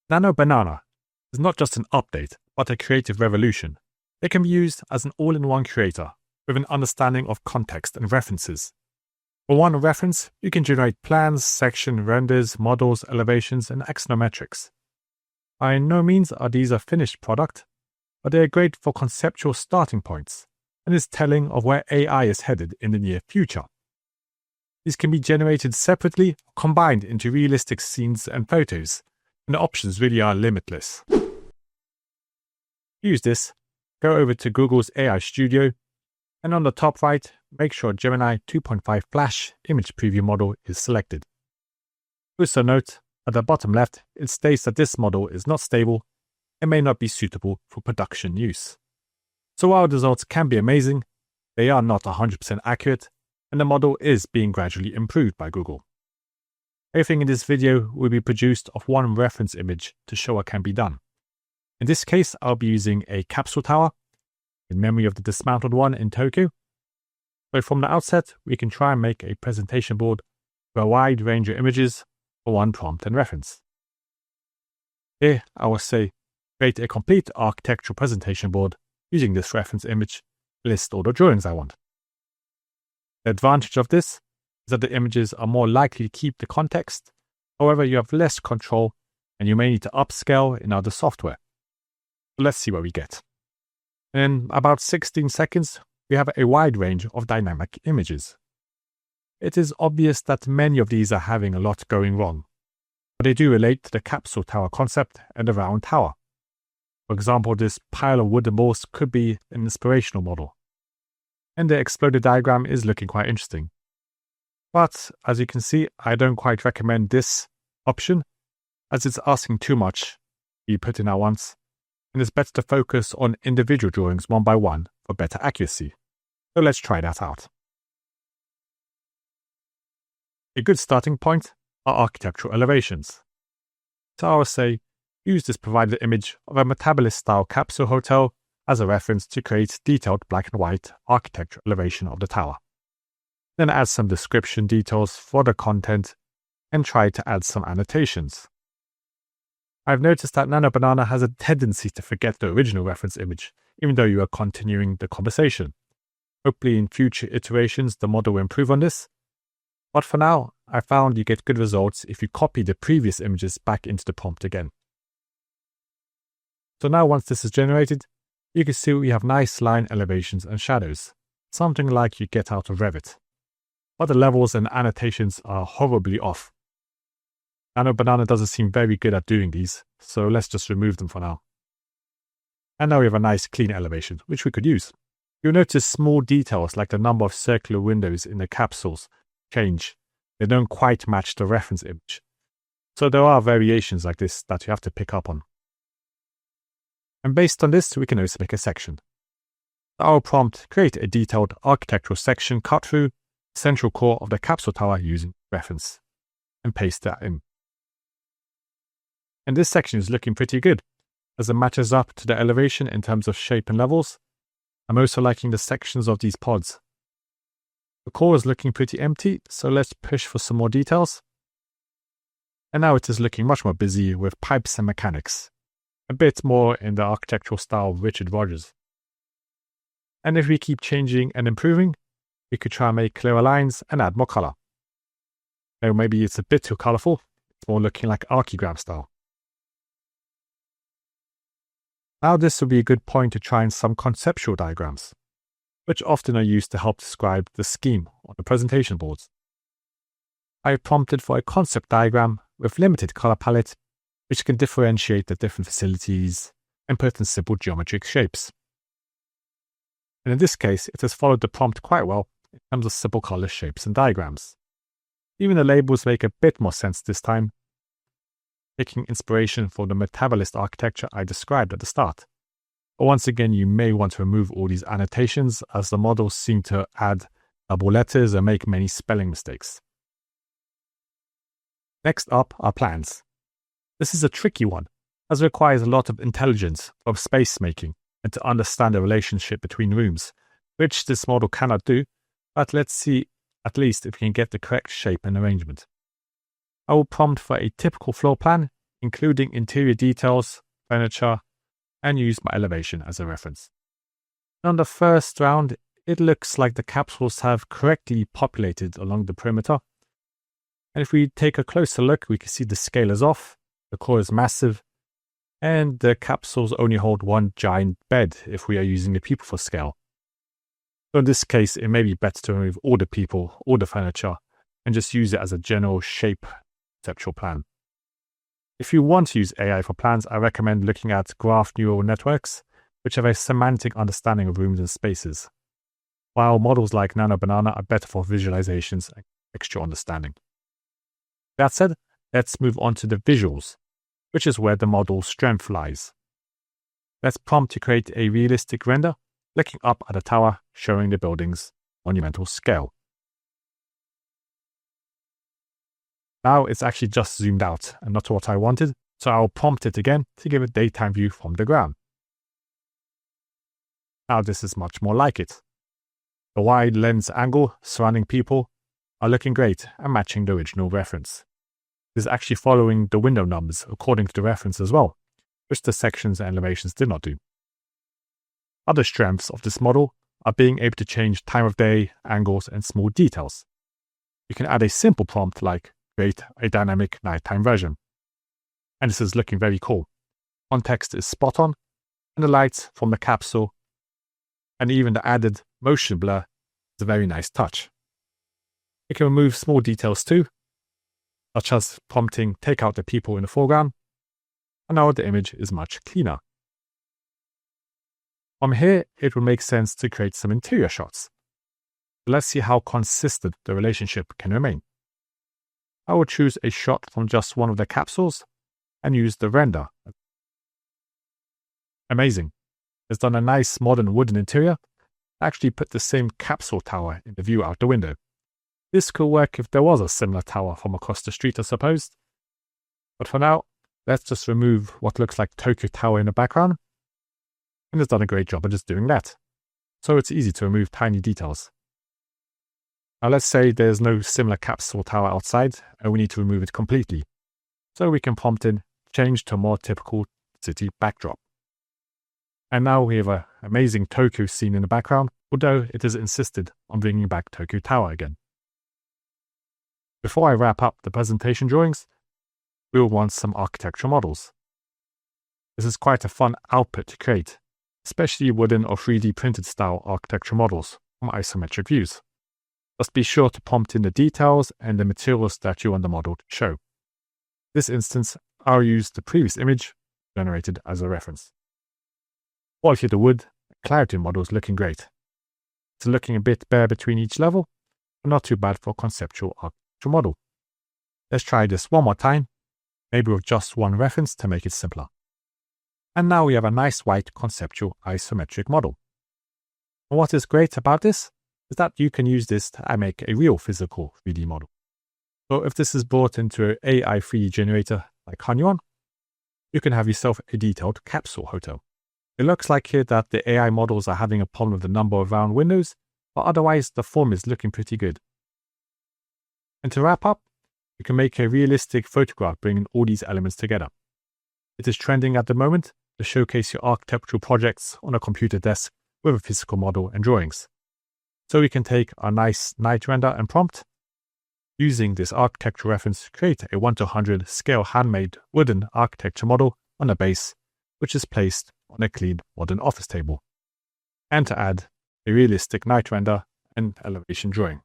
Nano Banana is not just an update, but a creative revolution. It can be used as an all-in-one creator with an understanding of context and references. For one reference, you can generate plans, section renders, models, elevations, and axonometrics. By no means are these a finished product, but they are great for conceptual starting points and is telling of where AI is headed in the near future. These can be generated separately or combined into realistic scenes and photos, and the options really are limitless. To use this, go over to Google's AI Studio, and on the top right, make sure Gemini 2.5 Flash image preview model is selected. Also note, at the bottom left, it states that this model is not stable and may not be suitable for production use. So while the results can be amazing, they are not 100% accurate, and the model is being gradually improved by Google. Everything in this video will be produced of one reference image to show what can be done. In this case, I'll be using a capsule tower in memory of the dismantled one in Tokyo. So from the outset, we can try and make a presentation board with a wide range of images for one prompt and reference. Here, I will say, create a complete architectural presentation board using this reference image to list all the drawings I want. The advantage of this is that the images are more likely to keep the context, however you have less control and you may need to upscale in other software. So let's see what we get. In about 16 seconds, we have a wide range of dynamic images. It is obvious that many of these are having a lot going wrong, but they do relate to the capsule tower concept and the round tower. For example, this pile of wooden balls could be an inspirational model, and the exploded diagram is looking quite interesting. But as you can see, I don't quite recommend this option, as it's asking too much to be put in at once, and it's better to focus on individual drawings one by one for better accuracy. So let's try that out. A good starting point are architectural elevations. So I will say, use this provided image of a metabolist-style capsule hotel as a reference to create detailed black and white architectural elevation of the tower. Then add some description details for the content and try to add some annotations. I've noticed that Nano Banana has a tendency to forget the original reference image, even though you are continuing the conversation. Hopefully in future iterations the model will improve on this, but for now I found you get good results if you copy the previous images back into the prompt again. So now once this is generated, you can see we have nice line elevations and shadows, something like you get out of Revit. But the levels and annotations are horribly off. Nano Banana doesn't seem very good at doing these, so let's just remove them for now. And now we have a nice clean elevation, which we could use. You'll notice small details like the number of circular windows in the capsules change. They don't quite match the reference image. So there are variations like this that you have to pick up on. And based on this, we can also make a section. Our prompt, create a detailed architectural section cut through the central core of the capsule tower using reference, and paste that in. And this section is looking pretty good, as it matches up to the elevation in terms of shape and levels. I'm also liking the sections of these pods. The core is looking pretty empty, so let's push for some more details. And now it is looking much more busy with pipes and mechanics, a bit more in the architectural style of Richard Rogers. And if we keep changing and improving, we could try and make clearer lines and add more color. Now maybe it's a bit too colorful, it's more looking like archigram style. Now this would be a good point to try in some conceptual diagrams, which often are used to help describe the scheme on the presentation boards. I prompted for a concept diagram with limited color palette, which can differentiate the different facilities and put in simple geometric shapes. And in this case, it has followed the prompt quite well in terms of simple color shapes and diagrams. Even the labels make a bit more sense this time, taking inspiration from the metabolist architecture I described at the start. But once again, you may want to remove all these annotations, as the models seem to add double letters and make many spelling mistakes. Next up are plans. This is a tricky one, as it requires a lot of intelligence from space making and to understand the relationship between rooms, which this model cannot do, but let's see at least if we can get the correct shape and arrangement. I will prompt for a typical floor plan including interior details, furniture, and use my elevation as a reference. On the first round, it looks like the capsules have correctly populated along the perimeter. And if we take a closer look, we can see the scale is off, the core is massive, and the capsules only hold one giant bed if we are using the people for scale. So in this case, it may be better to remove all the people, all the furniture, and just use it as a general shape conceptual plan. If you want to use AI for plans, I recommend looking at graph neural networks, which have a semantic understanding of rooms and spaces, while models like Nano Banana are better for visualizations and textual understanding. That said, let's move on to the visuals, which is where the model's strength lies. Let's prompt to create a realistic render, looking up at a tower showing the building's monumental scale. Now it's actually just zoomed out and not what I wanted, so I'll prompt it again to give a daytime view from the ground. Now this is much more like it. The wide lens angle surrounding people are looking great and matching the original reference. This is actually following the window numbers according to the reference as well, which the sections and elevations did not do. Other strengths of this model are being able to change time of day, angles, and small details. You can add a simple prompt like create a dynamic nighttime version. And this is looking very cool. Context is spot on, and the lights from the capsule and even the added motion blur is a very nice touch. You can remove small details too, such as prompting take out the people in the foreground, and now the image is much cleaner. From here, it will make sense to create some interior shots. Let's see how consistent the relationship can remain. I will choose a shot from just one of the capsules and use the render. Amazing. It's done a nice modern wooden interior. I actually put the same capsule tower in the view out the window. This could work if there was a similar tower from across the street, I suppose. But for now, let's just remove what looks like Tokyo Tower in the background. And it's done a great job of just doing that. So it's easy to remove tiny details. Now let's say there's no similar capsule tower outside and we need to remove it completely. So we can prompt in change to a more typical city backdrop. And now we have an amazing Tokyo scene in the background, although it has insisted on bringing back Tokyo Tower again. Before I wrap up the presentation drawings, we will want some architectural models. This is quite a fun output to create, especially wooden or 3D printed style architectural models from isometric views. Just be sure to prompt in the details and the materials that you want the model to show. In this instance, I'll use the previous image generated as a reference. Quality of the wood, clarity model is looking great. It's looking a bit bare between each level, but not too bad for a conceptual architectural model. Let's try this one more time, maybe with just one reference to make it simpler. And now we have a nice white conceptual isometric model. And what is great about this is that you can use this to make a real physical 3D model. So if this is brought into an AI 3D generator like Hanyuan, you can have yourself a detailed capsule hotel. It looks like here that the AI models are having a problem with the number of round windows, but otherwise the form is looking pretty good. And to wrap up, you can make a realistic photograph bringing all these elements together. It is trending at the moment to showcase your architectural projects on a computer desk with a physical model and drawings. So we can take our nice night render and prompt. Using this architectural reference, create a 1:100 scale handmade wooden architecture model on a base, which is placed on a clean modern office table. And to add a realistic night render and elevation drawing.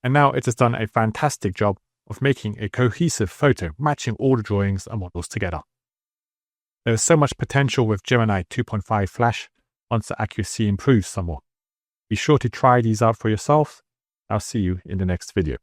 And now it has done a fantastic job of making a cohesive photo matching all the drawings and models together. There is so much potential with Gemini 2.5 Flash once the accuracy improves somewhat. Be sure to try these out for yourself. I'll see you in the next video.